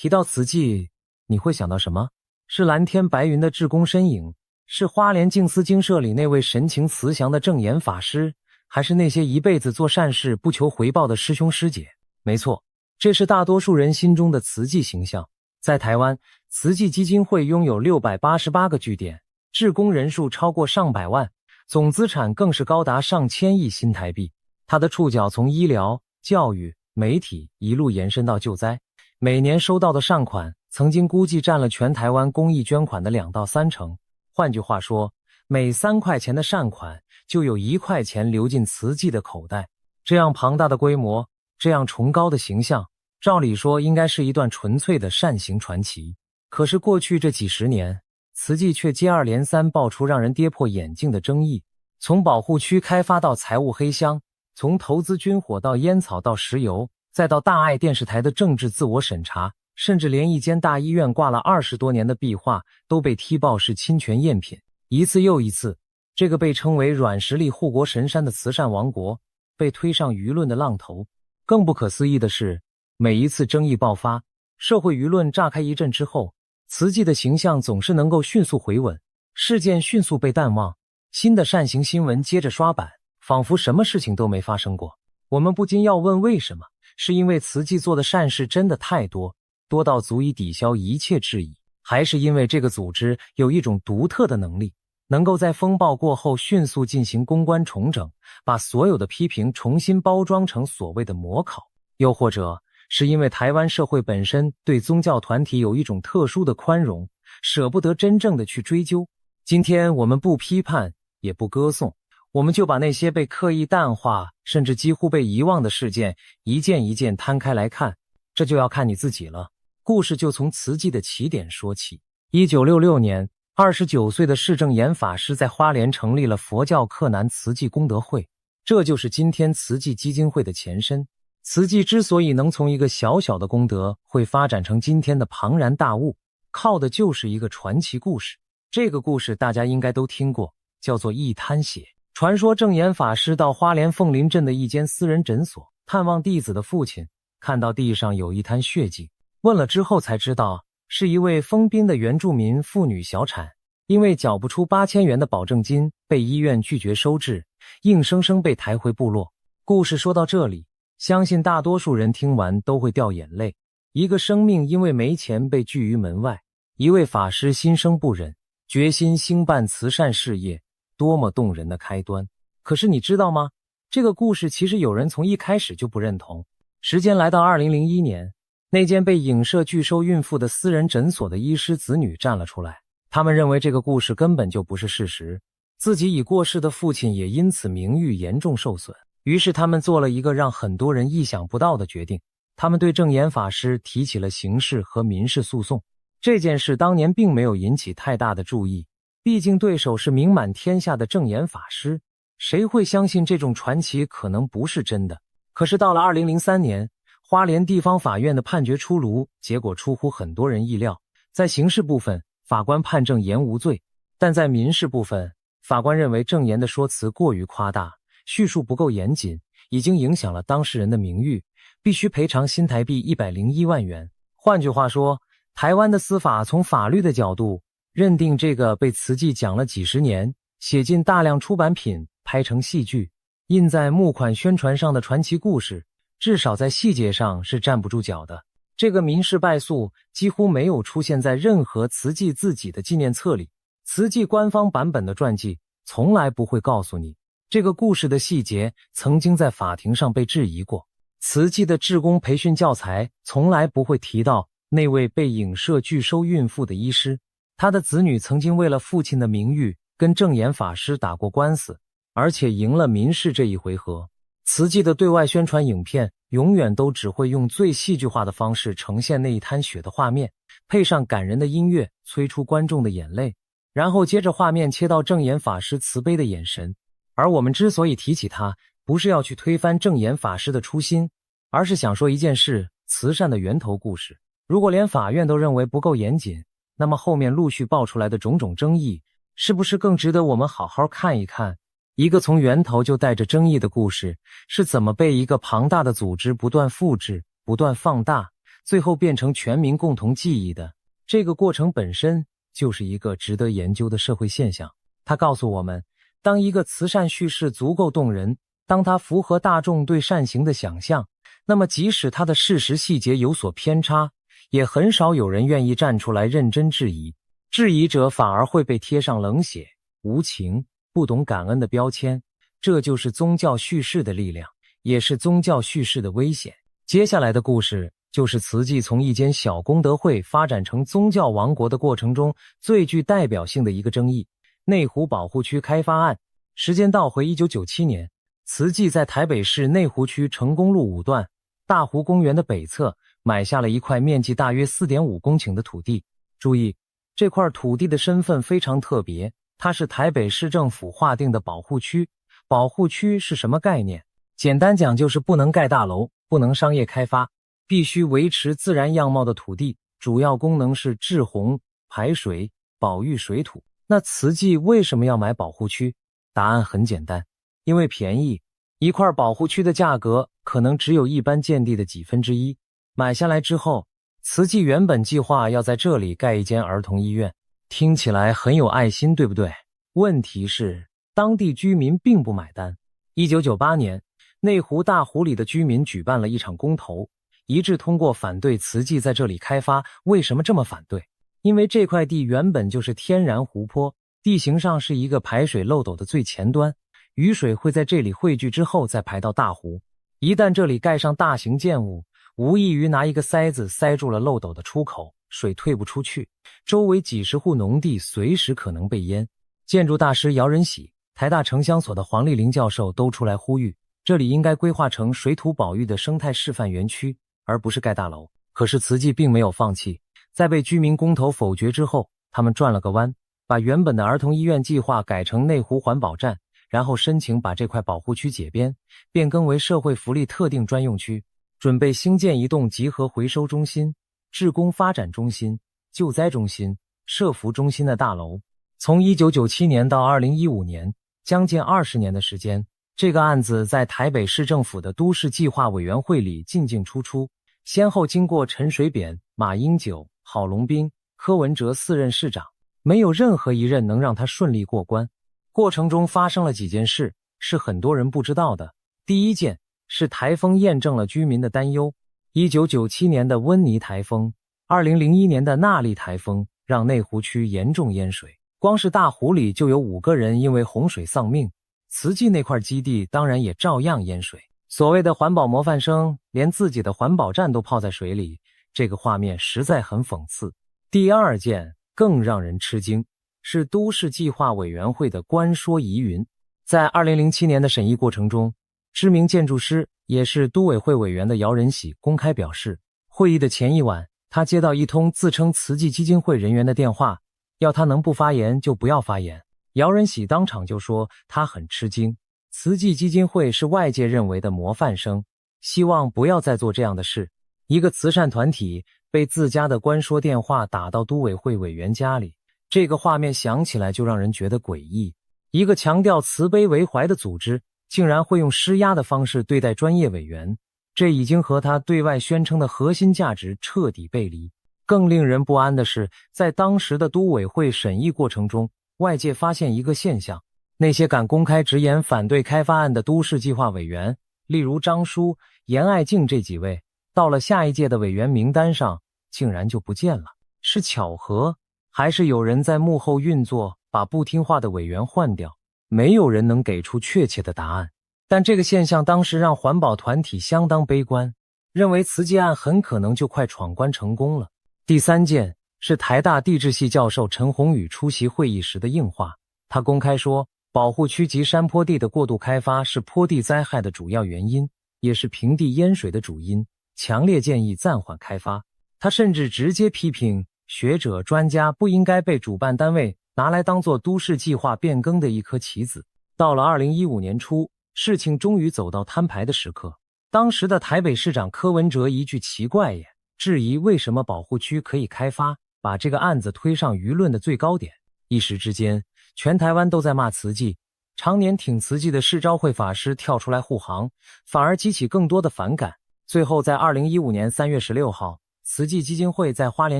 提到慈濟，你會想到什麼？是藍天白雲的志工身影，是花蓮靜思精舍裡那位神情慈祥的證嚴法師，還是那些一輩子做善事不求回報的師兄師姐？沒錯，這是大多數人心中的慈濟形象。在台灣，慈濟基金會擁有688個據點，志工人數超過上百萬，總資產更是高達上千億新台幣。它的觸角從醫療、教育、媒體一路延伸到救災，每年收到的善款曾經估計佔了全台灣公益捐款的2到3成。換句話說，每3塊錢的善款就有1塊錢流進慈濟的口袋。這樣龐大的規模，這樣崇高的形象，照理說應該是一段純粹的善行傳奇。可是過去這幾十年，慈濟卻接二連三爆出讓人跌破眼鏡的爭議，從保護區開發到財務黑箱，從投資軍火到煙草到石油，再到大愛電視台的政治自我審查，甚至連一間大醫院掛了20多年的壁畫都被踢爆是侵權贗品。一次又一次，這個被稱為軟實力護國神山的慈善王國被推上輿論的浪頭。更不可思議的是，每一次爭議爆發，社會輿論炸開一陣之後，慈濟的形象總是能夠迅速回穩，事件迅速被淡忘，新的善行新聞接着刷版，仿佛什麼事情都沒發生過。我們不禁要問，為什麼？是因為慈濟做的善事真的太多，多到足以抵消一切質疑，還是因為這個組織有一種獨特的能力，能夠在風暴過後迅速進行公關重整，把所有的批評重新包裝成所謂的模考？又或者是因為台灣社會本身對宗教團體有一種特殊的寬容，捨不得真正的去追究？今天我們不批判，也不歌頌，我們就把那些被刻意淡化，甚至幾乎被遺忘的事件，一件一件攤開來看，這就要看你自己了。故事就從慈濟的起點說起。1966年，29歲的释證嚴法師在花蓮成立了佛教克難慈濟功德會，這就是今天慈濟基金會的前身。慈濟之所以能從一個小小的功德會發展成今天的龐然大物，靠的就是一個傳奇故事。這個故事大家應該都聽過，叫做一灘血。傳說證嚴法師到花蓮鳳林鎮的一間私人診所探望弟子的父親，看到地上有一灘血跡，問了之後才知道是一位豐濱的原住民婦女小產，因為繳不出8000元的保證金，被醫院拒絕收治，硬生生被抬回部落。故事說到這裡，相信大多數人聽完都會掉眼淚。一個生命因為沒錢被拒於門外，一位法師心生不忍，決心興辦慈善事業，多麼動人的開端。可是你知道嗎？這個故事其實有人從一開始就不認同。時間來到2001年，那間被影射拒收孕婦的私人診所的醫師子女站了出來，他們認為這個故事根本就不是事實，自己已過世的父親也因此名譽嚴重受損。於是他們做了一個讓很多人意想不到的決定，他們對證嚴法師提起了刑事和民事訴訟。這件事當年並沒有引起太大的注意，畢竟對手是名滿天下的證嚴法師，誰會相信這種傳奇可能不是真的？可是到了2003年，花蓮地方法院的判決出爐，結果出乎很多人意料。在刑事部分，法官判證嚴無罪，但在民事部分，法官認為證嚴的說辭過於誇大，敘述不夠嚴謹，已經影響了當事人的名譽，必須賠償新台幣101萬元。換句話說，台灣的司法從法律的角度認定這個被慈濟講了幾十年，寫進大量出版品，拍成戲劇，印在募款宣傳上的傳奇故事，至少在細節上是站不住腳的。這個民事敗訴幾乎沒有出現在任何慈濟自己的紀念冊裡，慈濟官方版本的傳記從來不會告訴你這個故事的細節曾經在法庭上被質疑過。慈濟的志工培訓教材從來不會提到那位被影射拒收孕婦的醫師，他的子女曾經為了父親的名譽跟證嚴法師打過官司，而且贏了民事這一回合。慈濟的對外宣傳影片永遠都只會用最戲劇化的方式呈現那一灘血的畫面，配上感人的音樂催出觀眾的眼淚，然後接着畫面切到證嚴法師慈悲的眼神。而我們之所以提起他，不是要去推翻證嚴法師的初心，而是想說一件事，慈善的源頭故事。如果連法院都認為不夠嚴謹，那麼後面陸續爆出來的種種爭議，是不是更值得我們好好看一看？一個從源頭就帶着爭議的故事，是怎麼被一個龐大的組織不斷複製、不斷放大，最後變成全民共同記憶的。這個過程本身就是一個值得研究的社會現象。它告訴我們，當一個慈善敘事足夠動人，當它符合大眾對善行的想象，那麼即使它的事實細節有所偏差，也很少有人願意站出來認真質疑。質疑者反而會被貼上冷血、無情、不懂感恩的標籤。這就是宗教敘事的力量，也是宗教敘事的危險。接下來的故事就是慈濟從一間小功德會發展成宗教王國的過程中最具代表性的一個爭議——內湖保護區開發案。時間倒回1997年，慈濟在台北市內湖區成功路5段大湖公園的北側買下了一塊面積大約 4.5 公頃的土地。注意，這塊土地的身份非常特別，它是台北市政府劃定的保護區。保護區是什麼概念？簡單講就是不能蓋大樓，不能商業開發，必須維持自然樣貌的土地，主要功能是治洪、排水、保育水土。那慈濟為什麼要買保護區？答案很簡單，因為便宜。一塊保護區的價格可能只有一般建地的1/10。買下來之後，慈濟原本計劃要在這裡蓋一間兒童醫院，聽起來很有愛心，對不對？問題是，當地居民並不買單。1998年，內湖大湖裡的居民舉辦了一場公投，一致通過反對慈濟在這裡開發。為什麼這麼反對？因為這塊地原本就是天然湖泊，地形上是一個排水漏斗的最前端，雨水會在這裡匯聚之後再排到大湖。一旦這裡蓋上大型建物，無異於拿一個塞子塞住了漏斗的出口，水退不出去，周圍幾十戶農地隨時可能被淹。建築大師姚仁喜、台大城鄉所的黃麗玲教授都出來呼籲，這裡應該規劃成水土保育的生態示範園區，而不是蓋大樓。可是慈濟並沒有放棄，在被居民公投否決之後，他們轉了個彎，把原本的兒童醫院計劃改成內湖環保站，然後申請把這塊保護區解編，變更為社會福利特定專用區，準備興建一棟集合回收中心、志工發展中心、救災中心、社福中心的大樓。從1997年到2015年，將近20年的時間，這個案子在台北市政府的都市計劃委員會裡進進出出，先後經過陳水扁、馬英九、郝龍斌、柯文哲4任市長，沒有任何一任能讓他順利過關。過程中發生了幾件事，是很多人不知道的。第一件是台風驗證了居民的擔憂。1997年的溫妮台風，2001年的納莉台風讓內湖區嚴重淹水，光是大湖裡就有5個人因為洪水喪命，慈濟那塊基地當然也照樣淹水。所謂的環保模範生連自己的環保站都泡在水裡，這個畫面實在很諷刺。第二件更讓人吃驚，是都市計劃委員會的官說疑雲。在2007年的審議過程中，知名建築師也是都委會委員的姚仁喜公開表示，會議的前一晚，他接到一通自稱慈濟基金會人員的電話，要他能不發言就不要發言。姚仁喜當場就說他很吃驚，慈濟基金會是外界認為的模範生，希望不要再做這樣的事。一個慈善團體被自家的官說電話打到都委會委員家裡，這個畫面想起來就讓人覺得詭異。一個強調慈悲為懷的組織，竟然會用施壓的方式對待專業委員，這已經和他對外宣稱的核心價值徹底背離。更令人不安的是，在當時的都委會審議過程中，外界發現一個現象，那些敢公開直言反對開發案的都市計劃委員，例如張舒、嚴愛靜這幾位，到了下一屆的委員名單上竟然就不見了。是巧合，還是有人在幕後運作，把不聽話的委員換掉？沒有人能給出確切的答案。但這個現象當時讓環保團體相當悲觀，認為慈濟案很可能就快闖關成功了。第三件是台大地質系教授陳宏宇出席會議時的硬話，他公開說，保護區及山坡地的過度開發是坡地災害的主要原因，也是平地淹水的主因，強烈建議暫緩開發。他甚至直接批評學者專家不應該被主辦單位拿來當作都市計劃變更的一顆棋子。到了2015年初，事情終於走到攤牌的時刻。當時的台北市長柯文哲一句奇怪也，質疑為什麼保護區可以開發，把這個案子推上輿論的最高點。一時之間，全台灣都在罵慈濟，常年挺慈濟的世昭會法師跳出來護航，反而激起更多的反感。最後在2015年3月16號，慈濟基金會在花蓮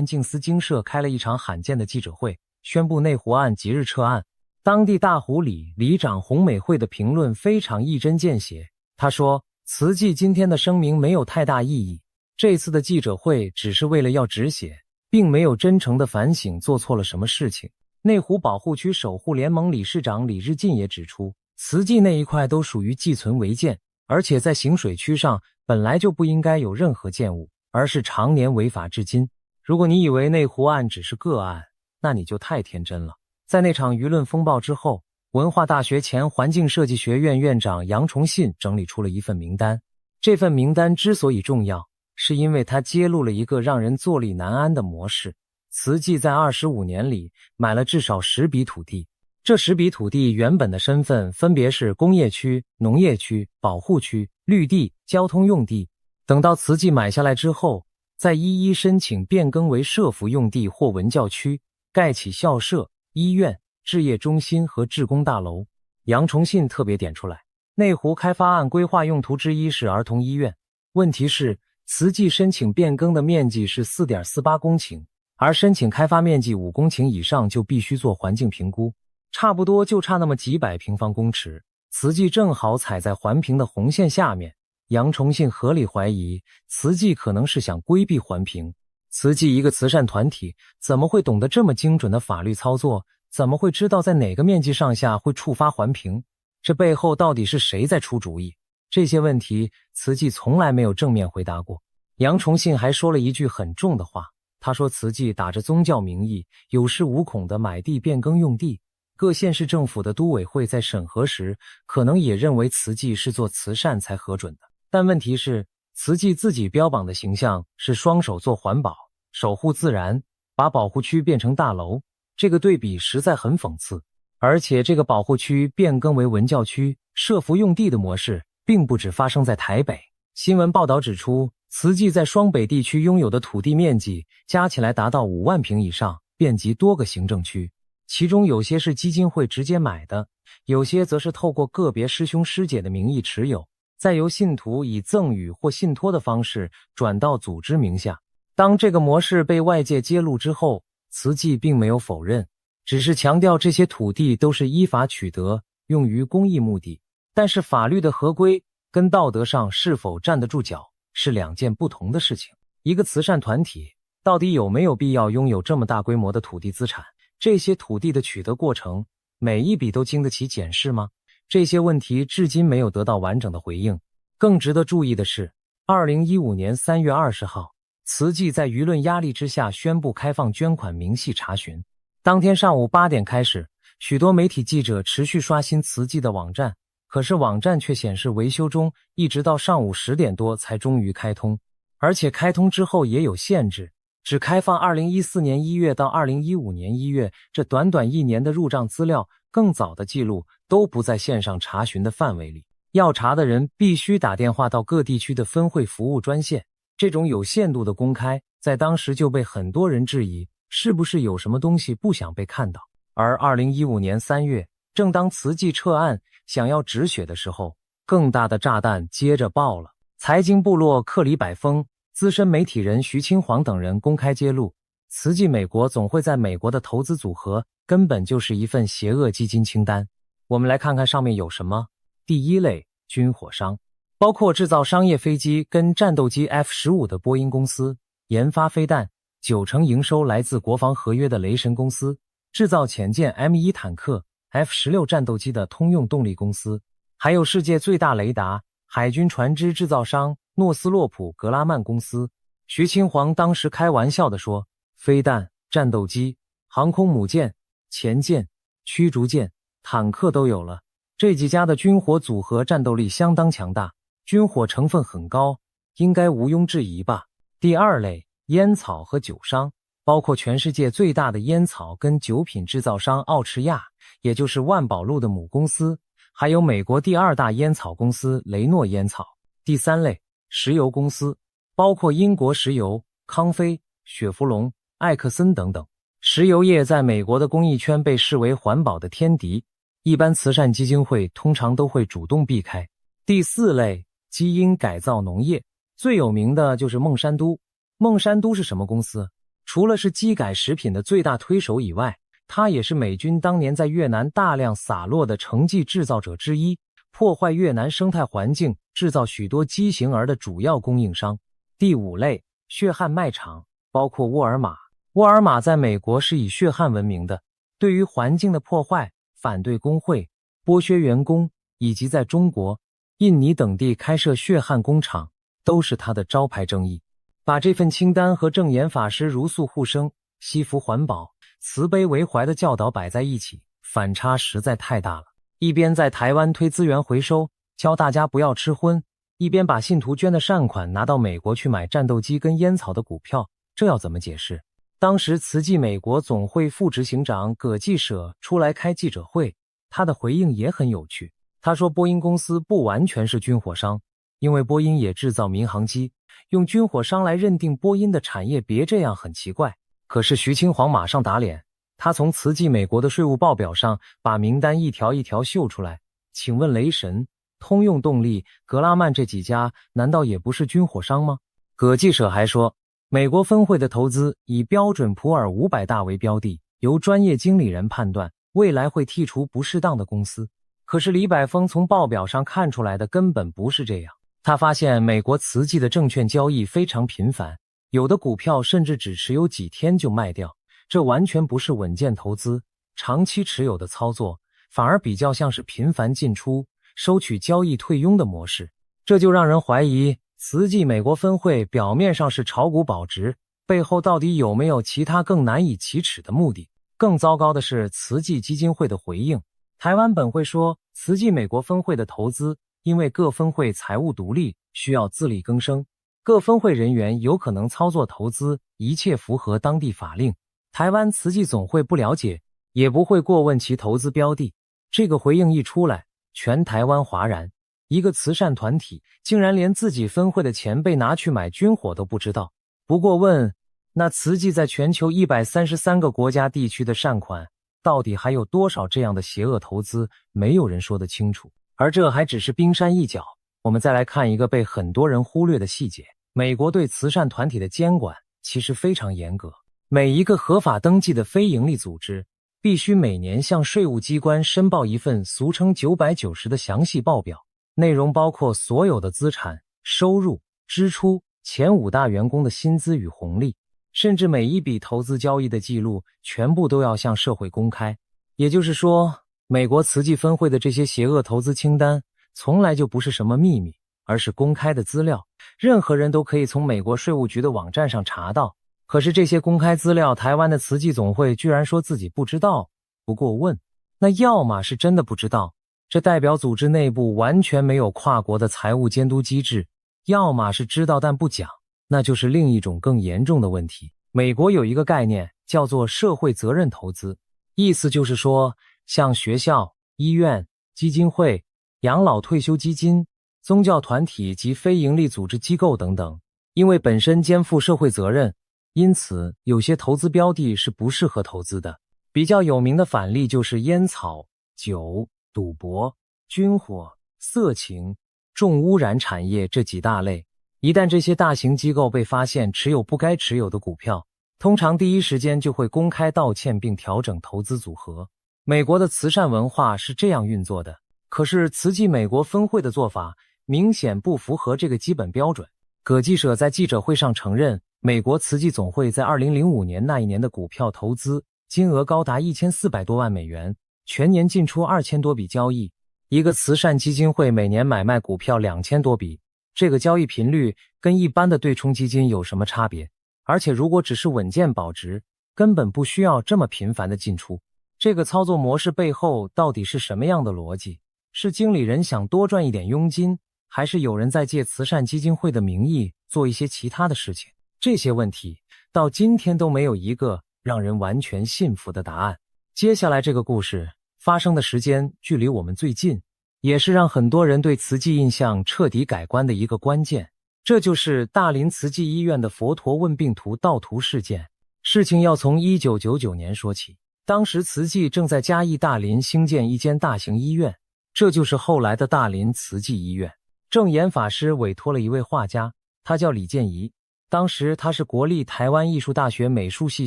靜思精舍開了一場罕見的記者會，宣布內湖案即日撤案。當地大湖里長洪美惠的評論非常一針見血，他說，慈濟今天的聲明沒有太大意義，這次的記者會只是為了要止血，並沒有真誠的反省做錯了什麼事情。內湖保護區守護聯盟理事長李日進也指出，慈濟那一塊都屬於寄存違建，而且在行水區上本來就不應該有任何建物，而是常年違法至今。如果你以為內湖案只是個案，那你就太天真了。在那場輿論風暴之後，文化大學前環境設計學院院長楊崇信整理出了一份名單。這份名單之所以重要，是因為它揭露了一個讓人坐立难安的模式。慈濟在25年裡買了至少10筆土地，這10筆土地原本的身份分別是工業區、農業區、保護區、綠地、交通用地。等到慈濟買下來之後，再一一申請變更為社福用地或文教區，蓋起校舍、醫院、置業中心和志工大樓。楊崇信特別點出來，內湖開發案規劃用途之一是兒童醫院。問題是，慈濟申請變更的面積是 4.48 公頃，而申請開發面積5公頃以上就必須做環境評估，差不多就差那麼幾百平方公尺。慈濟正好踩在環評的紅線下面，楊崇信合理懷疑慈濟可能是想規避環評。慈濟一個慈善團體怎麼會懂得這麼精準的法律操作？怎麼會知道在哪個面積上下會觸發環評？這背後到底是誰在出主意？這些問題慈濟從來沒有正面回答過。楊崇信還說了一句很重的話，他說慈濟打着宗教名義，有恃無恐地買地變更用地，各縣市政府的都委會在審核時，可能也認為慈濟是做慈善才核准的。但問題是，慈濟自己標榜的形象是雙手做環保，守護自然，把保護區變成大樓，這個對比實在很諷刺。而且這個保護區變更為文教區、社福用地的模式，並不只發生在台北。新聞報道指出，慈濟在雙北地區擁有的土地面積加起來達到5萬坪以上，遍及多個行政區，其中有些是基金會直接買的，有些則是透過個別師兄師姐的名義持有，再由信徒以贈與或信託的方式轉到組織名下。當這個模式被外界揭露之後，慈濟並沒有否認，只是強調這些土地都是依法取得，用於公益目的。但是法律的合規跟道德上是否站得住腳是兩件不同的事情。一個慈善團體到底有沒有必要擁有這麼大規模的土地資產？這些土地的取得過程，每一筆都經得起檢視嗎？這些問題至今沒有得到完整的回應。更值得注意的是，2015年3月20號，慈濟在輿論壓力之下宣布開放捐款明細查詢。當天上午8點開始，許多媒體記者持續刷新慈濟的網站，可是網站卻顯示維修中，一直到上午10點多才終於開通。而且開通之後也有限制，只開放2014年1月到2015年1月，這短短1年的入賬資料，更早的記錄都不在線上查詢的範圍裡。要查的人必須打電話到各地區的分會服務專線。這種有限度的公開，在當時就被很多人質疑，是不是有什麼東西不想被看到。而2015年3月，正當慈濟撤案想要止血的時候，更大的炸彈接着爆了。財經部落克里百峰、資深媒體人徐清煌等人公開揭露，慈濟美國總會在美國的投資組合根本就是一份邪惡基金清單。我們來看看上面有什麼。第一類，軍火商，包括制造商業飛機跟戰鬥機 F-15 的波音公司，研發飛彈，90%營收來自國防合約的雷神公司，制造潛艦 M1 坦克、F-16 戰鬥機的通用動力公司，還有世界最大雷達、海軍船隻制造商諾斯洛普格拉曼公司。徐清煌當時開玩笑地說，飛彈、戰鬥機、航空母艦、潛艦、驅逐艦、坦克都有了，這幾家的軍火組合戰鬥力相當強大，軍火成分很高，應該毋庸置疑吧。第二類，菸草和酒商，包括全世界最大的菸草跟酒品制造商奧持亞，也就是萬宝路的母公司，還有美國第2大菸草公司雷諾菸草。第三類，石油公司，包括英國石油、康菲、雪佛龍、艾克森等等。石油業在美國的公益圈被視為環保的天敵，一般慈善基金會通常都會主動避開。第四類，基因改造農業，最有名的就是孟山都。孟山都是什麼公司？除了是基改食品的最大推手以外，它也是美軍當年在越南大量灑落的成劑製造者之一，破壞越南生態環境，製造許多畸形兒的主要供應商。第5類，血汗賣場，包括沃爾瑪。沃爾瑪在美國是以血汗聞名的，對於環境的破壞、反對工會、剝削員工，以及在中國、印尼等地開設血汗工廠，都是他的招牌爭議。把這份清單和證嚴法師如素護生、惜福環保、慈悲為懷的教導擺在一起，反差實在太大了。一邊在台灣推資源回收，教大家不要吃葷，一邊把信徒捐的善款拿到美國去買戰鬥機跟煙草的股票，這要怎麼解釋？當時慈濟美國總會副執行長葛繼舍出來開記者會，他的回應也很有趣。他說波音公司不完全是軍火商，因為波音也製造民航機，用軍火商來認定波音的產業別這樣很奇怪。可是徐清煌馬上打臉，他從慈濟美國的稅務報表上把名單一條一條秀出來。請問雷神、通用動力、格拉曼這幾家難道也不是軍火商嗎？葛繼舍還說，美國分會的投資以標準普爾500大為標的，由專業經理人判斷，未來會剔除不適當的公司。可是李百峰從報表上看出來的根本不是這樣。他發現美國慈濟的證券交易非常頻繁，有的股票甚至只持有幾天就賣掉，這完全不是穩健投資、長期持有的操作，反而比較像是頻繁進出、收取交易退佣的模式。這就讓人懷疑慈濟美國分會表面上是炒股保值，背後到底有沒有其他更難以啟齒的目的？更糟糕的是慈濟基金會的回應。台灣本會說，慈濟美國分會的投資因為各分會財務獨立，需要自力更生，各分會人員有可能操作投資，一切符合當地法令。台灣慈濟總會不了解，也不會過問其投資標的。這個回應一出來，全台灣譁然。一個慈善團體竟然連自己分會的錢被拿去買軍火都不知道。不過問，那慈濟在全球133個國家地區的善款，到底還有多少這樣的邪惡投資？沒有人說得清楚。而這還只是冰山一角。我們再來看一個被很多人忽略的細節。美國對慈善團體的監管其實非常嚴格。每一個合法登記的非營利組織必須每年向稅務機關申報一份俗稱990的詳細報表，內容包括所有的資產、收入、支出、前5大員工的薪資與紅利，甚至每一筆投資交易的記錄全部都要向社會公開。也就是說，美國慈濟分會的這些邪惡投資清單從來就不是什麼秘密，而是公開的資料，任何人都可以從美國稅務局的網站上查到。可是這些公開資料，台灣的慈濟總會居然說自己不知道。不過問，那要麼是真的不知道，這代表組織內部完全沒有跨國的財務監督機制；要麼是知道但不講，那就是另一種更嚴重的問題。美國有一個概念叫做社會責任投資，意思就是說，像學校、醫院、基金會、養老退休基金、宗教團體及非營利組織機構等等，因為本身肩負社會責任，因此有些投資標的是不適合投資的。比較有名的反例就是菸草、酒、賭博、軍火、色情、重污染產業這幾大類。一旦這些大型機構被發現持有不該持有的股票，通常第一時間就會公開道歉並調整投資組合。美國的慈善文化是這樣運作的，可是慈濟美國分會的做法明顯不符合這個基本標準。葛繼舍在記者會上承認，美國慈濟總會在2005年那一年的股票投資金額高達1400多萬美元，全年進出2000多筆交易。一個慈善基金會每年買賣股票2000多筆，這個交易頻率跟一般的對沖基金有什麼差別？而且如果只是穩健保值，根本不需要這麼頻繁的進出。這個操作模式背後到底是什麼樣的邏輯？是經理人想多賺一點佣金，還是有人在借慈善基金會的名義做一些其他的事情？這些問題到今天都沒有一個讓人完全信服的答案。接下來這個故事發生的時間距離我們最近，也是讓很多人對慈濟印象徹底改觀的一個關鍵。這就是大林慈濟醫院的佛陀問病圖盜圖事件。事情要從1999年說起，當時慈濟正在嘉義大林興建一間大型醫院，這就是後來的大林慈濟醫院。證嚴法師委託了一位畫家，他叫李建宜，當時他是國立台灣藝術大學美術系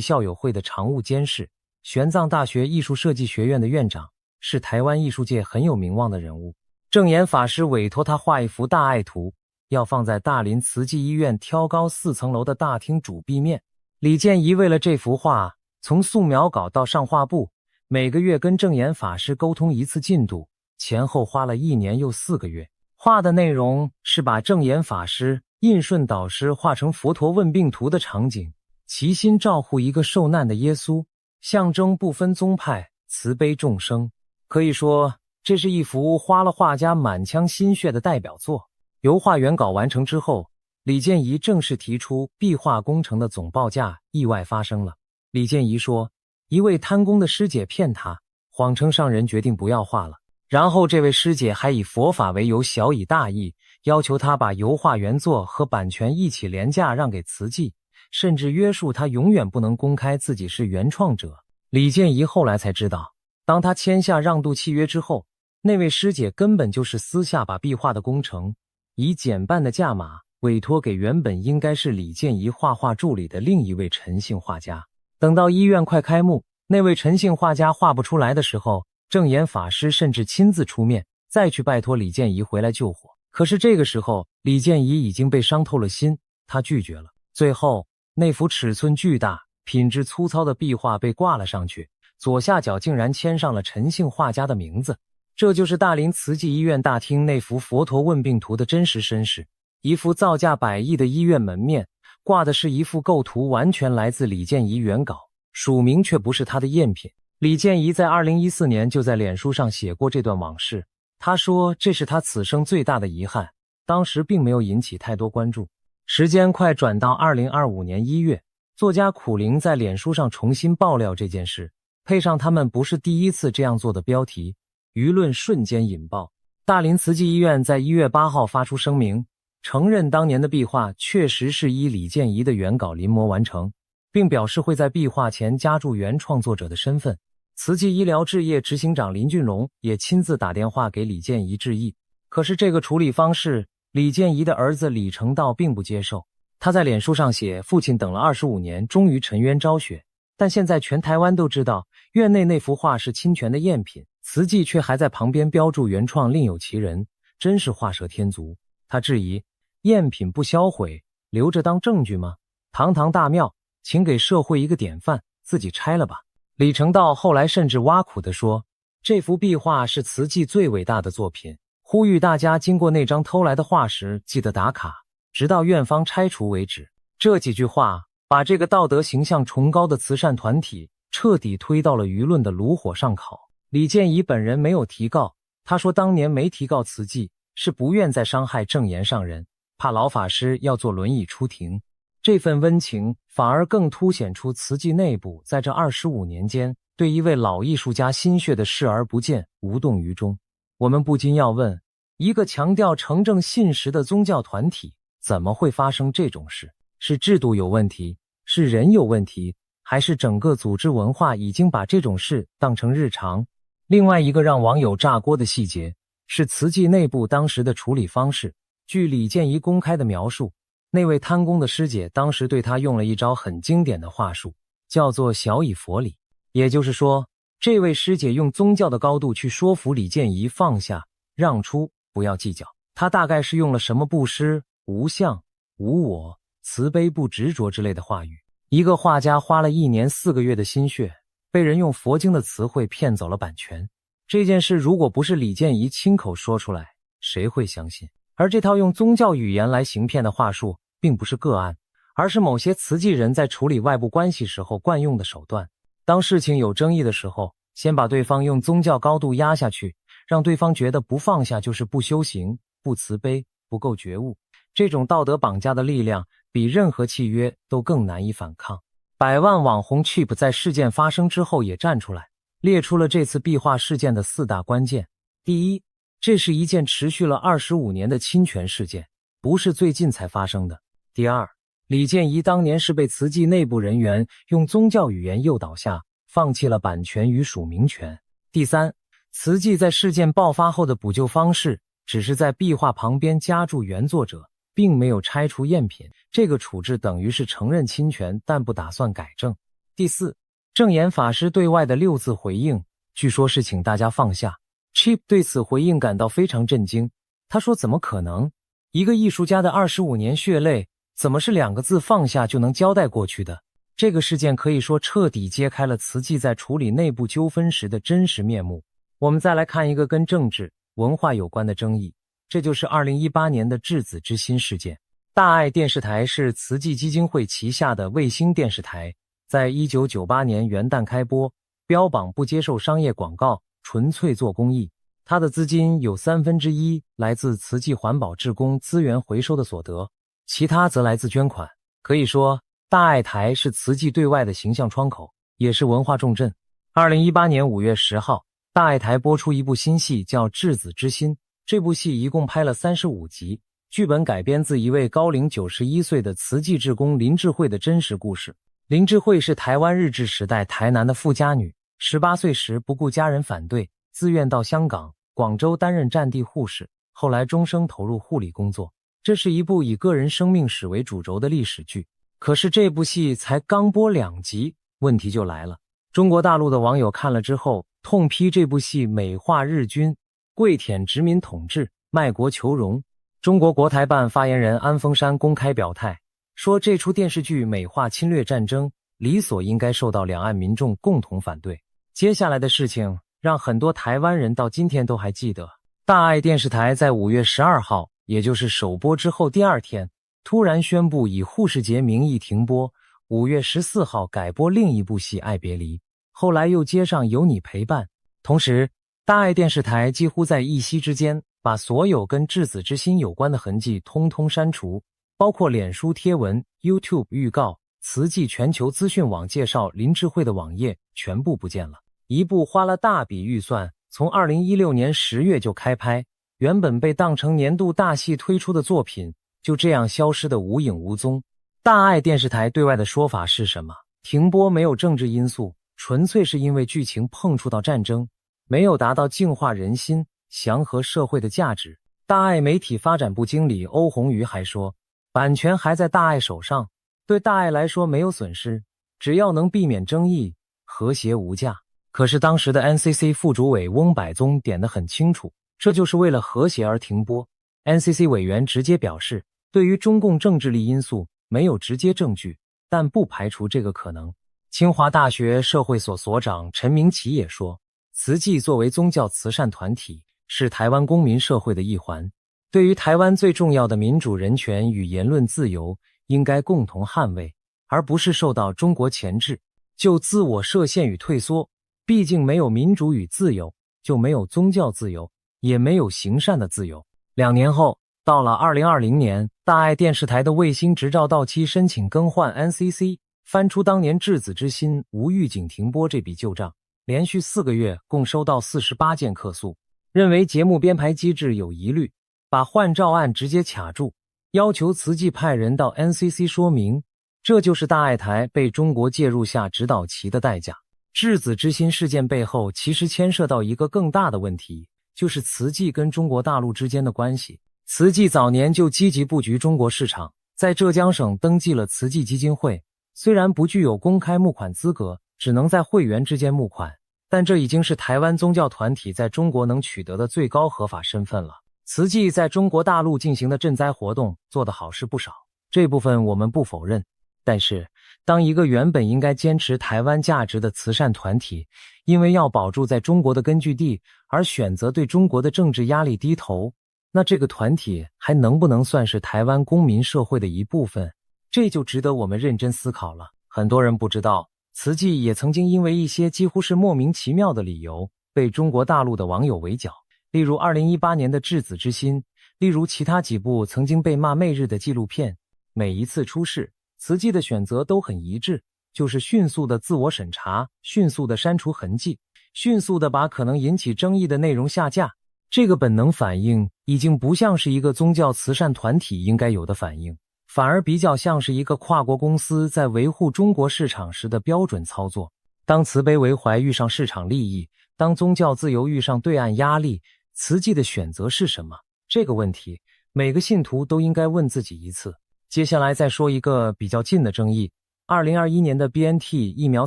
校友會的常務監事，玄奘大學藝術設計學院的院長，是台灣藝術界很有名望的人物。證嚴法師委託他畫一幅大愛圖，要放在大林慈濟醫院挑高4層樓的大廳主壁面。李建宜為了這幅畫，從素描稿到上畫布，每個月跟證嚴法師溝通一次進度，前後花了1年又4個月。畫的內容是把證嚴法師、印順導師畫成佛陀問病圖的場景，齊心照護一個受難的耶穌，象徵不分宗派，慈悲眾生。可以說，這是一幅花了畫家滿腔心血的代表作。油畫原稿完成之後，李建宜正式提出壁畫工程的總報價意外發生了。李建宜說，一位貪功的師姐騙他，謊稱上人決定不要畫了。然後這位師姐還以佛法為由曉以大義，要求他把油畫原作和版權一起廉價讓給慈濟，甚至約束他永遠不能公開自己是原創者。李建宜後來才知道，當他簽下讓渡契約之後，那位師姐根本就是私下把壁畫的工程以減半的價碼委託給原本應該是李建宜畫畫助理的另一位陳姓畫家。等到醫院快開幕，那位陳姓畫家畫不出來的時候，證嚴法師甚至親自出面再去拜託李建宜回來救火。可是這個時候，李建宜已經被傷透了心，他拒絕了。最後，那幅尺寸巨大、品質粗糙的壁畫被掛了上去，左下角竟然簽上了陳姓畫家的名字。這就是大林慈濟醫院大廳那幅佛陀問病圖的真實身世。一幅造價100億的醫院門面，掛的是一幅構圖完全來自李建宜原稿，署名卻不是他的贗品。李建宜在2014年就在臉書上寫過這段往事，他說這是他此生最大的遺憾，當時並沒有引起太多關注。時間快轉到2025年1月，作家苦苓在臉書上重新爆料這件事，配上他們不是第一次這樣做的標題，輿論瞬間引爆。大林慈濟醫院在1月8號發出聲明，承認當年的壁畫確實是依李建宜的原稿臨摹完成，並表示會在壁畫前加注原創作者的身份。慈濟醫療志業執行長林俊龍也親自打電話給李建宜致意。可是這個處理方式，李建宜的兒子李成道並不接受。他在臉書上寫，父親等了25年，終於沉冤昭雪，但現在全台灣都知道院內那幅畫是侵權的贗品，慈濟卻還在旁邊標注原創另有其人，真是畫蛇添足。他質疑，贗品不銷毀，留着當證據嗎？堂堂大廟，請給社會一個典範，自己拆了吧。李成道後來甚至挖苦地說，這幅壁畫是慈濟最偉大的作品，呼籲大家經過那張偷來的畫時記得打卡，直到院方拆除為止。這幾句話把這個道德形象崇高的慈善團體徹底推到了輿論的爐火上烤。李建宜本人沒有提告，他說當年沒提告慈濟，是不願再傷害證嚴上人，怕老法師要坐輪椅出庭。這份溫情反而更凸顯出慈濟內部在這25年間對一位老藝術家心血的視而不見，無動於衷。我們不禁要問，一個強調誠正信實的宗教團體，怎麼會發生這種事？是制度有問題，是人有問題，還是整個組織文化已經把這種事當成日常？另外一個讓網友炸鍋的細節是慈濟內部當時的處理方式。據李建宜公開的描述，那位貪功的師姐當時對他用了一招很經典的話術，叫做曉以佛理。也就是說，這位師姐用宗教的高度去說服李建宜放下、讓出，不要計較。他大概是用了什麼布施、無相、無我、慈悲不執着之類的話語。一個畫家花了1年4個月的心血，被人用佛經的詞彙騙走了版權。這件事如果不是李建宜親口說出來，誰會相信？而這套用宗教語言來行騙的話術並不是個案，而是某些慈濟人在處理外部關係時候慣用的手段。當事情有爭議的時候，先把對方用宗教高度壓下去，讓對方覺得不放下就是不修行、不慈悲、不夠覺悟。這種道德綁架的力量比任何契約都更難以反抗。百萬網紅 Cheap 在事件發生之後也站出來，列出了這次壁畫事件的4大關鍵。第一，這是一件持續了25年的侵權事件，不是最近才发生的。第二，李建宜當年是被慈濟內部人員用宗教語言誘導下，放棄了版權與署名權。第三，慈濟在事件爆發後的補救方式，只是在壁畫旁邊加注原作者，並沒有拆除贗品，這個處置等於是承認侵權，但不打算改正。第四，證嚴法師對外的6字回應，據說是請大家放下。Cheap 對此回應感到非常震驚，他說怎麼可能？一個藝術家的25年血淚，怎麼是2個字放下就能交代過去的？這個事件可以說徹底揭開了慈濟在處理內部糾紛時的真實面目。我們再來看一個跟政治文化有關的爭議，這就是2018年的稚子之心事件。大愛電視台是慈濟基金會旗下的衛星電視台，在1998年元旦開播，標榜不接受商業廣告，純粹做公益。它的資金有1/3來自慈濟環保志工資源回收的所得，其他則來自捐款。可以說，大愛台是慈濟對外的形象窗口，也是文化重鎮。2018年5月10號，大愛台播出一部新戲叫《稚子之心》，這部戲一共拍了35集，劇本改編自一位高齡91歲的慈濟志工林智慧的真實故事。林智慧是台灣日治時代台南的富家女，18歲時不顧家人反對，自願到香港、廣州擔任戰地護士，後來終生投入護理工作。這是一部以個人生命史為主軸的歷史劇。可是這部戲才剛播2集，問題就來了。中國大陸的網友看了之後，痛批這部戲美化日軍，跪舔殖民統治，賣國求榮。中國國台辦發言人安峰山公開表態，說這出電視劇美化侵略戰爭，理所應該受到兩岸民眾共同反對。接下來的事情讓很多台灣人到今天都還記得。大愛電視台在5月12號，也就是首播之後第2天，突然宣布以護士節名義停播。5月14號改播另一部戲《愛別離》，後來又接上《有你陪伴》。同時，大愛電視台幾乎在一夕之間把所有跟稚子之心有關的痕跡通通刪除，包括臉書貼文、YouTube 預告、慈濟全球資訊網介紹林智慧的網頁全部不見了。一部花了大筆預算，從2016年10月就開拍，原本被當成年度大戲推出的作品，就這樣消失得無影無蹤。大愛電視台對外的說法是什麼？停播沒有政治因素，純粹是因為劇情碰觸到戰爭，沒有達到淨化人心、祥和社會的價值。大愛媒體發展部經理歐宏瑜還說，版權還在大愛手上，對大愛來說沒有損失，只要能避免爭議，和諧無價。可是當時的 NCC 副主委翁百宗點得很清楚，這就是為了和諧而停播。NCC 委員直接表示，對於中共政治力因素沒有直接證據，但不排除這個可能。清華大學社會所所長陳明奇也說，慈濟作為宗教慈善團體，是台灣公民社會的一環，對於台灣最重要的民主人權與言論自由，應該共同捍衛，而不是受到中國鉗制，就自我設限與退縮。畢竟沒有民主與自由，就沒有宗教自由，也沒有行善的自由。2年後，到了2020年，大愛電視台的衛星執照到期，申請更換 NCC， 翻出當年稚子之心無預警停播這筆舊賬，連續4個月共收到48件客訴，認為節目編排機制有疑慮，把換照案直接卡住，要求慈濟派人到 NCC 說明。這就是大愛台被中國介入下指導棋的代價。稚子之心事件背後其實牽涉到一個更大的問題，就是慈濟跟中國大陸之間的關係。慈濟早年就積極布局中國市場，在浙江省登記了慈濟基金會，雖然不具有公開募款資格，只能在會員之間募款，但這已經是台灣宗教團體在中國能取得的最高合法身份了。慈濟在中國大陸進行的賑災活動做得好事不少，這部分我們不否認。但是，當一個原本應該堅持台灣價值的慈善團體，因為要保住在中國的根據地，而選擇對中國的政治壓力低頭，那這個團體還能不能算是台灣公民社會的一部分？這就值得我們認真思考了。很多人不知道，慈濟也曾經因為一些幾乎是莫名其妙的理由，被中國大陸的網友圍剿。例如2018年的稚子之心，例如其他幾部曾經被罵媚日的紀錄片。每一次出事，慈濟的選擇都很一致，就是迅速的自我審查，迅速的刪除痕跡，迅速的把可能引起爭議的內容下架。這個本能反應已經不像是一個宗教慈善團體應該有的反應，反而比較像是一個跨國公司在維護中國市場時的標準操作。當慈悲為懷遇上市場利益，當宗教自由遇上對岸壓力，慈濟的選擇是什麼？這個問題每個信徒都應該問自己一次。接下來再說一個比較近的爭議，2021年的 BNT 疫苗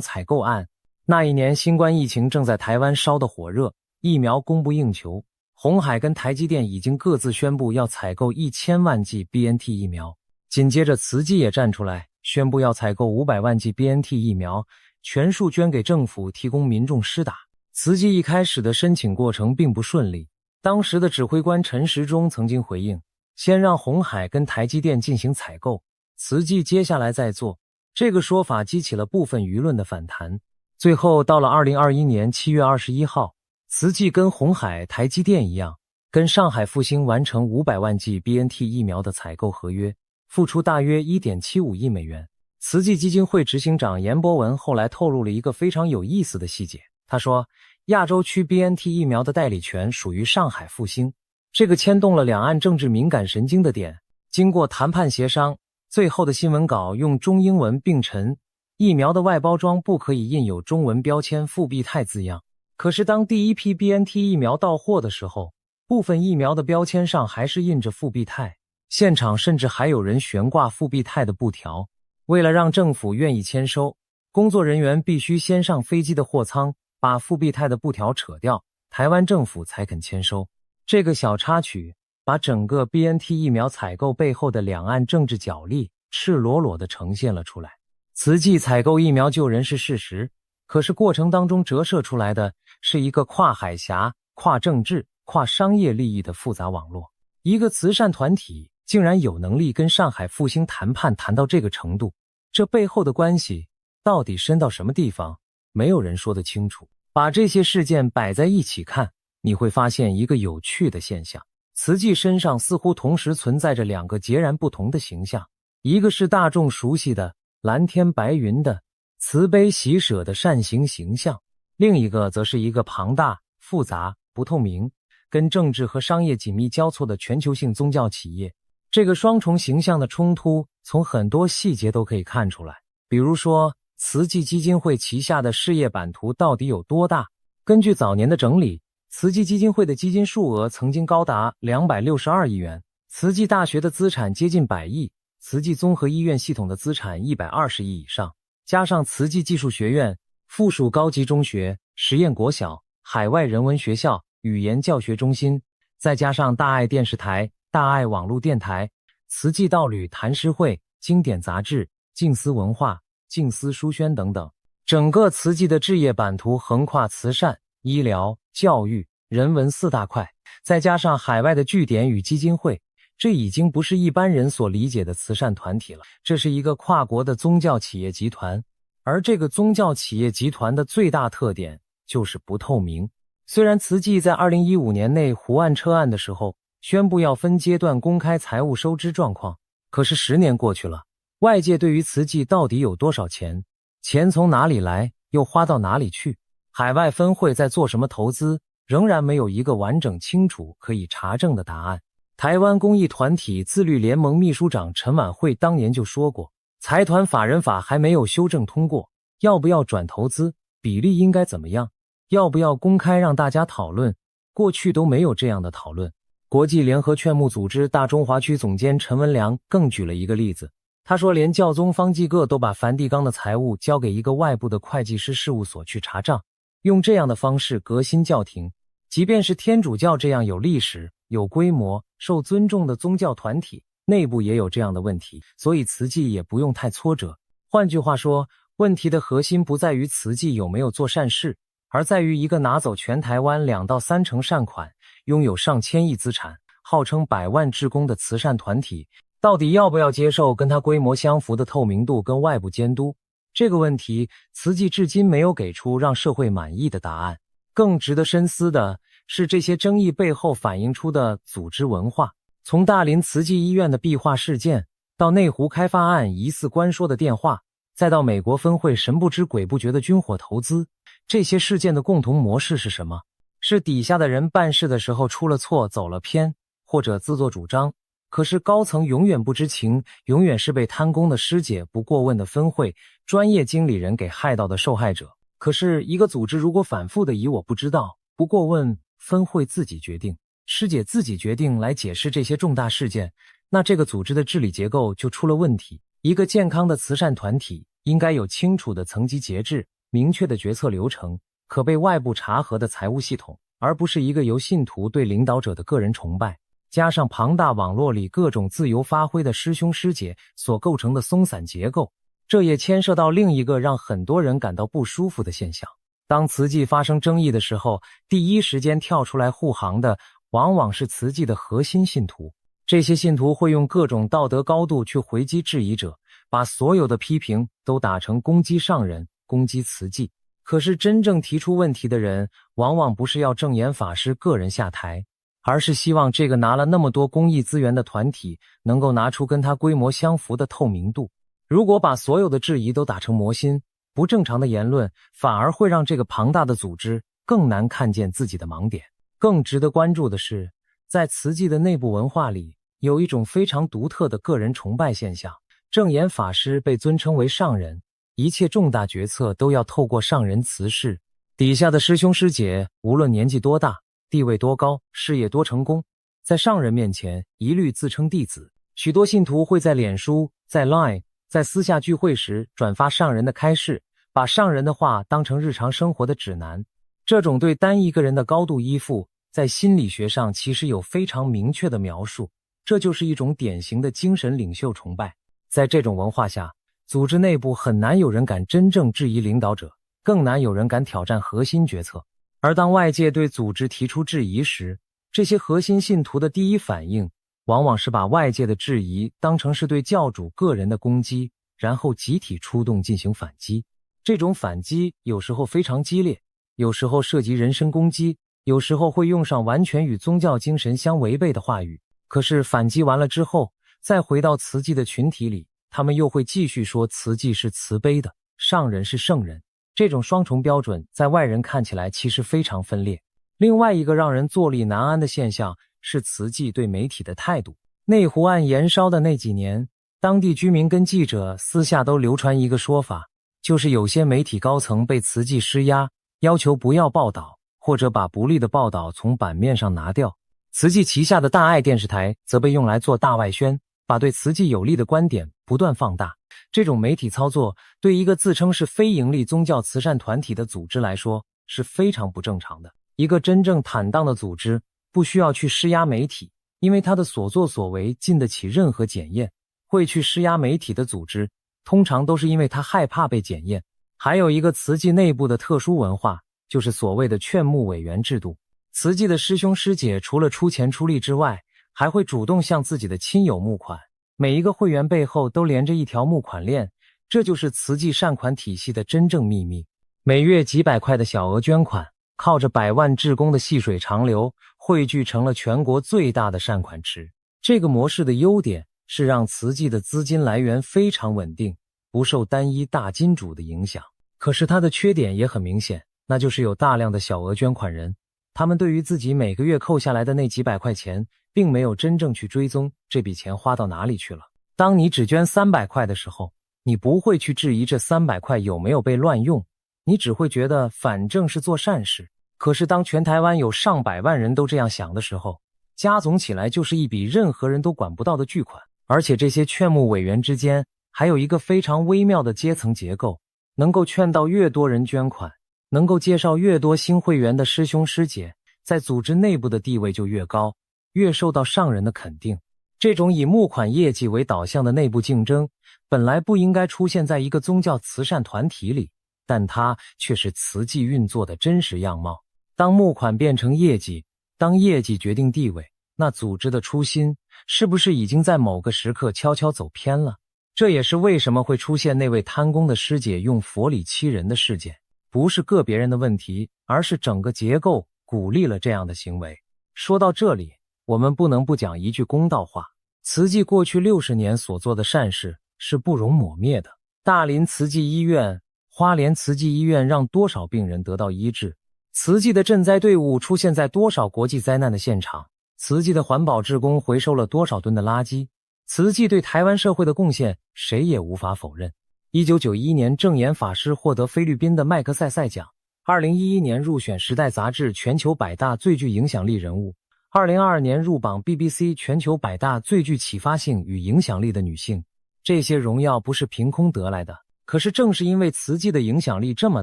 採購案。那一年新冠疫情正在台灣燒得火熱，疫苗供不應求，鴻海跟台積電已經各自宣布要採購1000萬劑 BNT 疫苗。緊接着慈濟也站出來宣布要採購500萬劑 BNT 疫苗，全數捐給政府提供民眾施打。慈濟一開始的申請過程並不順利，當時的指揮官陳時中曾經回應，先讓鴻海跟台積電進行採購，慈濟接下來再做。這個說法激起了部分輿論的反彈。最後到了2021年7月21號，慈濟跟鴻海、台積電一樣，跟上海復星完成500萬劑 BNT 疫苗的採購合約，付出大約 1.75 億美元。慈濟基金會執行長顏博文後來透露了一個非常有意思的細節，他說，亞洲區 BNT 疫苗的代理權屬於上海復星，這個牽動了兩岸政治敏感神經的點。經過談判協商，最後的新聞稿用中英文並陳，疫苗的外包裝不可以印有中文標籤復必泰字樣。可是當第一批 BNT 疫苗到貨的時候，部分疫苗的標籤上還是印着復必泰，現場甚至還有人懸掛復必泰的布條。為了讓政府願意簽收，工作人員必須先上飛機的貨艙，把復必泰的布條扯掉，台灣政府才肯簽收。這個小插曲把整個 BNT 疫苗採購背後的兩岸政治角力赤裸裸地呈現了出來。慈濟採購疫苗救人是事實，可是過程當中折射出來的是一個跨海峽、跨政治、跨商業利益的複雜網絡。一個慈善團體竟然有能力跟上海復星談判談到這個程度，這背後的關係到底深到什麼地方，沒有人說得清楚。把這些事件擺在一起看，你會發現一個有趣的現象，慈濟身上似乎同時存在着兩個截然不同的形象，一個是大眾熟悉的藍天白雲的慈悲喜捨的善行形象，另一個則是一個龐大、複雜、不透明，跟政治和商業緊密交錯的全球性宗教企業。這個雙重形象的衝突從很多細節都可以看出來，比如說慈濟基金會旗下的事業版圖到底有多大。根據早年的整理，慈濟基金會的基金數額曾經高達262億元，慈濟大學的資產接近100億，慈濟綜合醫院系統的資產120億以上，加上慈濟技術學院、附屬高級中學、實驗國小、海外人文學校、語言教學中心，再加上大愛電視台、大愛網絡電台、慈濟道侶談詩會、經典雜誌、靜思文化、靜思書軒等等，整個慈濟的志業版圖橫跨慈善、醫療、教育、人文4大塊，再加上海外的據點與基金會，這已經不是一般人所理解的慈善團體了，這是一個跨國的宗教企業集团。而這個宗教企業集团的最大特點就是不透明。雖然慈濟在2015年內湖岸撤案的時候宣布要分階段公開財務收支狀況，可是10年過去了，外界對於慈濟到底有多少錢，錢從哪裡來，又花到哪裡去，海外分會在做什麼投資，仍然沒有一個完整清楚可以查證的答案。台灣公益團體自律聯盟秘書長陳婉慧當年就說過，財團法人法還沒有修正通過，要不要轉投資，比例應該怎麼樣，要不要公開讓大家討論，過去都沒有這樣的討論。國際聯合勸募組織大中華區總監陳文良更舉了一個例子，他說連教宗方濟各都把梵蒂岡的財務交給一個外部的會計師事務所去查賬，用這樣的方式革新教廷。即便是天主教這樣有歷史、有規模、受尊重的宗教團體，內部也有這樣的問題，所以慈濟也不用太挫折。換句話說，問題的核心不在於慈濟有沒有做善事，而在於一個拿走全台灣2到3成善款，擁有上千億資產，號稱100萬志工的慈善團體，到底要不要接受跟它規模相符的透明度跟外部監督？這個問題，慈濟至今沒有給出讓社會滿意的答案。更值得深思的是，這些爭議背後反映出的組織文化，從大林慈濟醫院的壁畫事件，到內湖開發案疑似關說的電話，再到美國分會神不知鬼不覺的軍火投資，這些事件的共同模式是什麼？是底下的人辦事的時候出了錯，走了偏，或者自作主張，可是高層永遠不知情，永遠是被貪功的師姐不過問的分會專業經理人給害到的受害者。可是一個組織如果反覆的以我不知道、不過問、分會自己決定，師姐自己決定來解釋這些重大事件，那這個組織的治理結構就出了問題。一個健康的慈善團體應該有清楚的層級節制、明確的決策流程、可被外部查核的財務系統，而不是一個由信徒對領導者的個人崇拜，加上龐大網絡裡各種自由發揮的師兄師姐所構成的鬆散結構。這也牽涉到另一個讓很多人感到不舒服的現象。當慈濟發生爭議的時候，第一時間跳出來護航的往往是慈濟的核心信徒。這些信徒會用各種道德高度去回擊質疑者，把所有的批評都打成攻擊上人、攻擊慈濟。可是真正提出問題的人，往往不是要證嚴法師個人下台，而是希望這個拿了那麼多公益資源的團體能夠拿出跟他規模相符的透明度。如果把所有的質疑都打成魔心，不正常的言論反而會讓這個龐大的組織更難看見自己的盲點。更值得關注的是，在慈濟的內部文化裡，有一種非常獨特的個人崇拜現象。證嚴法師被尊稱為上人，一切重大決策都要透過上人辭示。底下的師兄師姐無論年紀多大、地位多高、事業多成功，在上人面前一律自稱弟子。許多信徒會在臉書、在 Line、在私下聚會時轉發上人的開示，把上人的話當成日常生活的指南。這種對單一個人的高度依附，在心理學上其實有非常明確的描述，這就是一種典型的精神領袖崇拜。在這種文化下，組織內部很難有人敢真正質疑領導者，更難有人敢挑戰核心決策。而當外界對組織提出質疑時，這些核心信徒的第一反應往往是把外界的質疑當成是對教主個人的攻擊，然後集體出動進行反擊。這種反擊有時候非常激烈，有時候涉及人身攻擊，有時候會用上完全與宗教精神相違背的話語。可是反擊完了之後，再回到慈濟的群體裡，他們又會繼續說慈濟是慈悲的，上人是聖人。這種雙重標準在外人看起來其實非常分裂。另外一個讓人坐立难安的現象是慈濟對媒體的態度。內湖案延燒的那幾年，當地居民跟記者私下都流傳一個說法，就是有些媒體高層被慈濟施壓，要求不要報道，或者把不利的報道從版面上拿掉。慈濟旗下的大愛電視台則被用來做大外宣，把對慈濟有利的觀點不斷放大。這種媒體操作對一個自稱是非營利宗教慈善團體的組織來說是非常不正常的。一個真正坦蕩的組織不需要去施壓媒體，因為他的所作所為經得起任何檢驗。會去施壓媒體的組織通常都是因為他害怕被檢驗。還有一個慈濟內部的特殊文化，就是所謂的勸募委員制度。慈濟的師兄師姐除了出錢出力之外，還會主動向自己的親友募款，每一個會員背後都連着一條募款鏈，這就是慈濟善款體系的真正秘密。每月幾百塊的小額捐款，靠着百萬志工的細水長流，匯聚成了全國最大的善款池。這個模式的優點是讓慈濟的資金來源非常穩定，不受單一大金主的影響。可是它的缺點也很明顯，那就是有大量的小額捐款人，他們对於自己每個月扣下來的那幾百塊錢，並沒有真正去追蹤這筆錢花到哪裡去了。當你只捐300塊的時候，你不會去質疑這300塊有沒有被亂用，你只會覺得反正是做善事。可是當全台灣有上百萬人都這樣想的時候，加總起来就是一筆任何人都管不到的巨款。而且这些勸募委員之間還有一個非常微妙的階層結構，能夠勸到越多人捐款，能夠介紹越多新會員的師兄師姐，在組織內部的地位就越高，越受到上人的肯定。這種以募款業績為導向的內部競爭，本來不應該出現在一個宗教慈善團體裡，但它卻是慈濟運作的真實樣貌。當募款變成業績，當業績決定地位，那組織的初心是不是已經在某個時刻悄悄走偏了？這也是為什麼會出現那位貪功的師姐用佛理欺人的事件。不是個別人的問題，而是整個結構鼓勵了這樣的行為。說到這裡，我們不能不講一句公道話，慈濟過去60年所做的善事是不容抹滅的。大林慈濟醫院、花蓮慈濟醫院讓多少病人得到醫治？慈濟的賑災隊伍出現在多少國際災難的現場？慈濟的環保志工回收了多少噸的垃圾？慈濟對台灣社會的貢獻，誰也無法否認。1991年，證嚴法師獲得菲律賓的麥克塞塞獎；2011年入選《時代》雜誌全球100大最具影響力人物2022年入榜 BBC 全球100大最具啟發性與影響力的女性。這些榮耀不是憑空得來的，可是正是因為慈濟的影響力這麼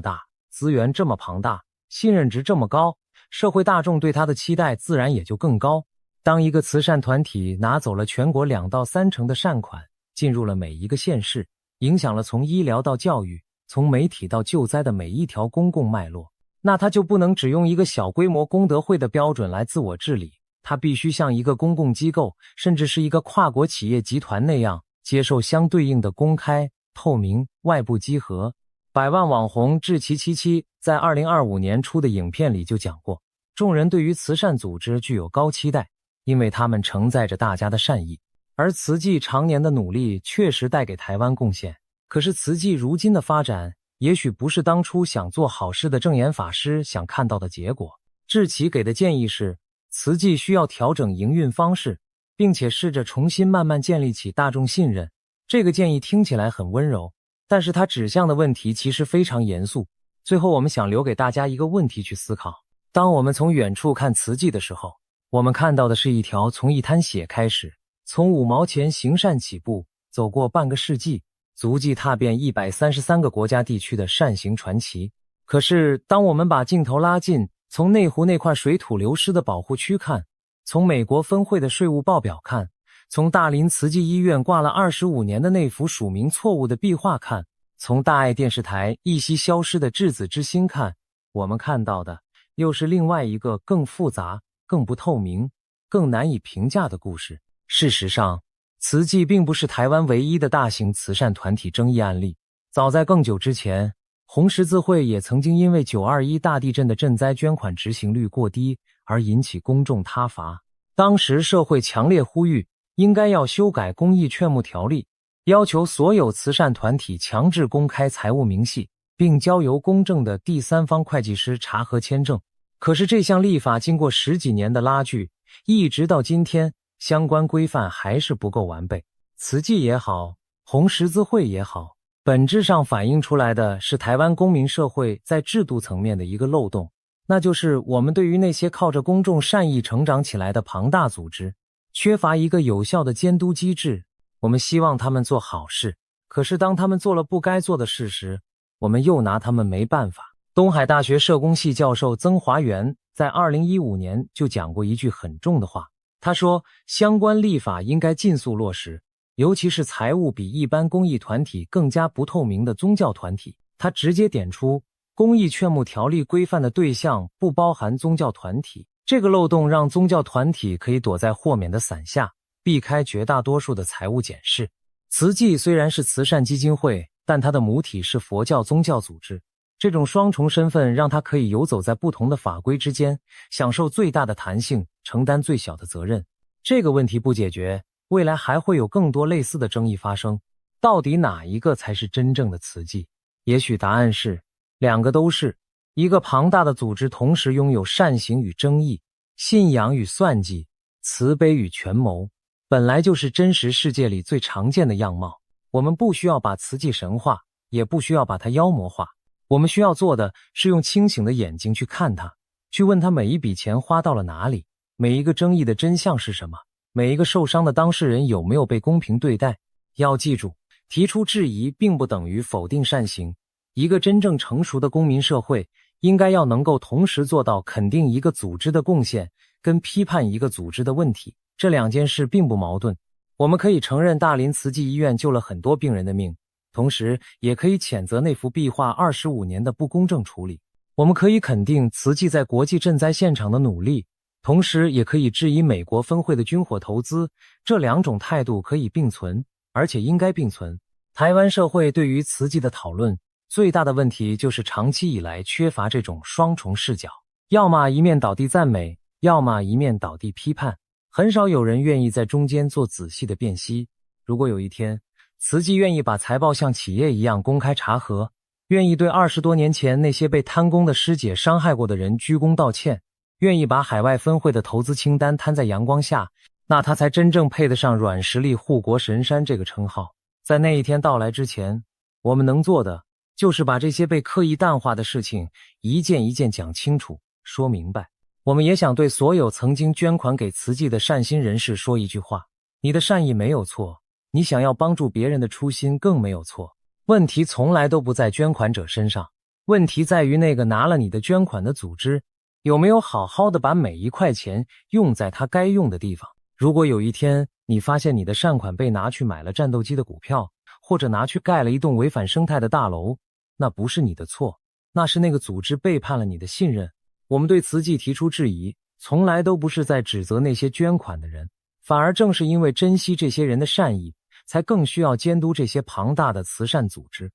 大，資源這麼龐大，信任值這麼高，社會大眾對她的期待自然也就更高。當一個慈善團體拿走了全國2到3成的善款，進入了每一個縣市，影響了從醫療到教育，從媒體到救災的每一條公共脈絡，那他就不能只用一個小規模功德會的標準來自我治理，他必須像一個公共機構，甚至是一個跨國企業集團那樣，接受相對應的公開、透明、外部稽核。百萬網紅志祺七七在2025年出的影片裡就講過，眾人對於慈善組織具有高期待，因為他們承載着大家的善意。而慈濟常年的努力確實帶給台灣貢獻，可是慈濟如今的發展也許不是當初想做好事的證嚴法師想看到的結果。志祺給的建議是，慈濟需要調整營運方式，並且試着重新慢慢建立起大眾信任。這個建議聽起來很溫柔，但是它指向的問題其實非常嚴肅。最後我們想留給大家一個問題去思考，當我們從遠處看慈濟的時候，我們看到的是一條從一灘血開始，從5毛錢行善起步，走過半個世紀，足跡踏遍133個國家地區的善行傳奇。可是當我們把鏡頭拉近，從內湖那塊水土流失的保護區看，從美國分會的稅務報表看，從大林慈濟醫院掛了25年的那幅署名錯誤的壁畫看，從大愛電視台一夕消失的稚子之心看，我們看到的又是另外一個更複雜、更不透明、更難以評價的故事。事實上，慈濟並不是台灣唯一的大型慈善團體爭議案例。早在更久之前，紅十字會也曾經因為921大地震的賑災捐款執行率過低而引起公眾撻伐。當時社會強烈呼籲，應該要修改公益勸募條例，要求所有慈善團體強制公開財務明細，並交由公正的第三方會計師查核簽證。可是這項立法經過10幾年的拉鋸，一直到今天，相關規範還是不夠完備。慈濟也好，紅十字會也好，本質上反映出來的是台灣公民社會在制度層面的一個漏洞，那就是我們對於那些靠着公眾善意成長起來的龐大組織，缺乏一個有效的監督機制。我們希望他們做好事，可是當他們做了不該做的事時，我們又拿他們沒辦法。東海大學社工系教授曾華元在2015年就講過一句很重的話，他說，相關立法應該盡速落實，尤其是財務比一般公益團體更加不透明的宗教團體。他直接點出，公益勸募條例規範的對象不包含宗教團體，這個漏洞讓宗教團體可以躲在豁免的傘下，避開絕大多數的財務檢視。慈濟雖然是慈善基金會，但它的母體是佛教宗教組織，這種雙重身份讓它可以游走在不同的法規之間，享受最大的彈性，承擔最小的責任。這個問題不解決，未來還會有更多類似的爭議發生。到底哪一個才是真正的慈濟？也許答案是，兩個都是。一個龐大的組織同時擁有善行與正義、信仰與算計、慈悲與權謀，本來就是真實世界裡最常見的樣貌。我們不需要把慈濟神化，也不需要把它妖魔化。我們需要做的是用清醒的眼睛去看它，去問他每一筆錢花到了哪裡，每一個爭議的真相是什麼，每一個受傷的當事人有沒有被公平對待。要記住，提出質疑並不等於否定善行。一個真正成熟的公民社會，應該要能夠同時做到肯定一個組織的貢獻，跟批判一個組織的問題。這兩件事並不矛盾。我們可以承認大林慈濟醫院救了很多病人的命，同時也可以譴責那幅壁畫25年的不公正處理。我們可以肯定慈濟在國際賑災現場的努力，同時也可以質疑美國分會的軍火投資。這兩種態度可以並存，而且應該並存。台灣社會對於慈濟的討論，最大的問題就是長期以來缺乏這種雙重視角，要麼一面倒地讚美，要麼一面倒地批判，很少有人願意在中間做仔細的辨析。如果有一天，慈濟願意把財報像企業一樣公開查核，願意對20多年前那些被貪功的師姐傷害過的人鞠躬道歉，願意把海外分會的投資清單攤在陽光下，那他才真正配得上軟實力護國神山這個稱號。在那一天到來之前，我們能做的就是把這些被刻意淡化的事情一件一件講清楚，說明白。我們也想對所有曾經捐款給慈濟的善心人士說一句話，你的善意沒有錯，你想要幫助別人的初心更沒有錯。問題從來都不在捐款者身上，問題在於那個拿了你的捐款的組織，有沒有好好的把每一塊錢用在它該用的地方。如果有一天你發現你的善款被拿去買了戰鬥機的股票，或者拿去蓋了一棟違反生態的大樓，那不是你的錯，那是那個組織背叛了你的信任。我們对慈濟提出質疑，從來都不是在指責那些捐款的人，反而正是因為珍惜這些人的善意，才更需要監督這些龐大的慈善組織。